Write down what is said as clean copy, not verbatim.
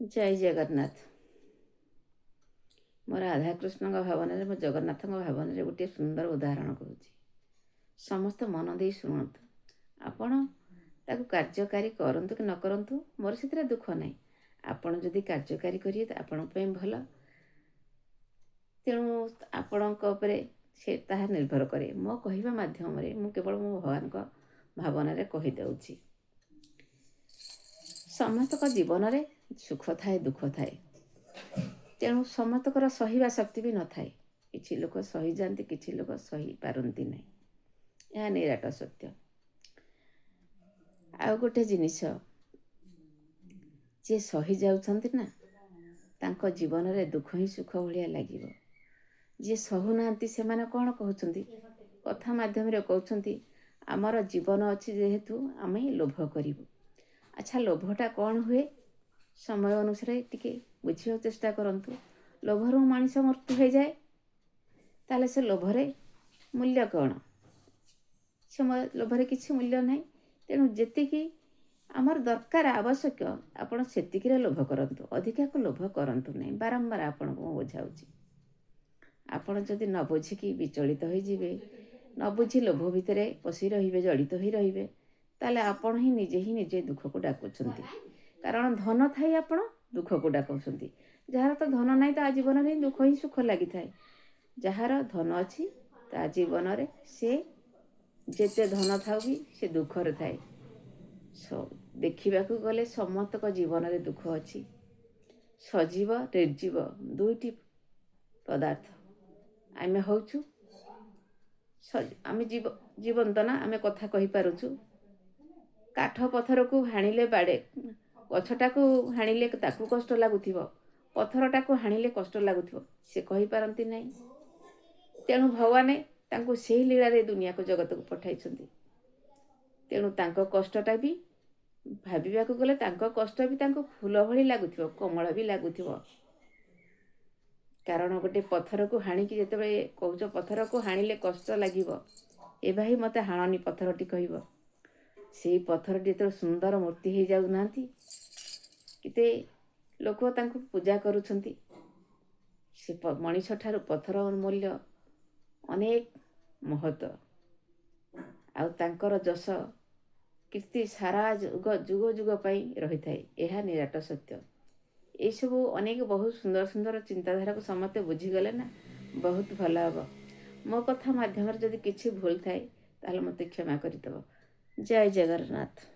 जय जगन्नाथ। मोर राधाकृष्ण भावन में मो जगन्नाथ भावन में गोटे सुंदर उदाहरण कहूँ। समस्त मन दे शुणु। आपण ताकू कार्यकारी करंतु कि न करंतु मोर से दुख ना। आपण जदि कार्यकारी करिए तो आपण भल। तेणु आपण से ताहा निर्भर करे। मो कहवा माध्यम मु केवल मो भगवान भावन में कहीदे। समस्त जीवन में सुख थाए दुख थाए। तेणु समस्तकर सहिबा शक्ति भी न थाए। किछि लोक सही जाती, किछि लोक सही पारती नहीं। यह निराट सत्य। आउ गोटे जिनिस जे सही जाउछंती ना तांको जीवन में दुख ही सुख भलिया लागिवो। जे सहु नांती से माने कोन कहउछंती कथा माध्यम रे कहउछंती आमर जीवन अछि जेहेतु आमे लोभ करिवो। अच्छा लोभटा कौन हुए समय अनुसार टिके बुझिया चेष्टा करंतु। लोभरू मनीष मृत्यु हो जाए ताले से लोभरे मूल्य कौन? से लोभरे किसी मूल्य नहीं। तेणु जेतिकी आमर दरकार आवश्यक आपण सेतिकिरे लोभ करंतु, अधिका को लोभ करंतु नहीं। बारंबार आपण को बुझाउची। आपण जदि न बुझिकी विचलित हो जिवे, न बुझी लोभ भितरे पशि रहिबे, जड़ित हो रहिबे, ताले आपण ही निजे दुख को डाकुछंती। कारण धन थाई आपण दुख को डाकुछंती। जार तो धन नहीं ता जीवन में दुख ही सुख लगी थाए। जार धन अच्छी ता जीवन रे से जेते धन थाउ भी से दुख रे थाए। देखा गले समस्त जीवन में दुख अच्छी। सजीव निर्जीव दुईटी पदार्थ आमे होचु। आमे जीवंत ना, आमे कथा कही पारुचु। काठ पत्थर को हाणिले बाड़े, गछटा को हाणिले ताकू कष्ट लगुथिबो, पत्थरटा को हाणिले कष्ट लगुथिबो, से कही पारंती नहीं। तेणु भगवान तांको सेही लीला रे दुनिया को जगत को पठाइछंती। तेणु तांको कष्टटा भी भाबिबा को गले तांको कष्ट भी तांको फूल भली लगुथिबो, कोमल भी लगुथिबो। कारण गोटे पत्थर को हाणिकी जेतेबेले कहूच पत्थर को हाणिले कष्ट लागिबो, ए भाई मते हाणनी पत्थरटी कहइबो। से पत्थर जेते सुंदर मूर्ति हो जाउ नांती, किते लोक तांको पूजा करूछंती। से मनीष ठारू पत्थर मूल्य अनेक महत्व। आउ तांकर जस कीर्ति सारा जुग जुग जुग पाई रही थाए। यह निराट सत्य। ये सब अनेक बहुत सुंदर सुंदर चिंताधारा को समस्ते बुझीगले ना बहुत भल हम। मो कथा माध्यम जदि किसी भूल थाए ताहले मते क्षमा करिदब। जय जगन्नाथ।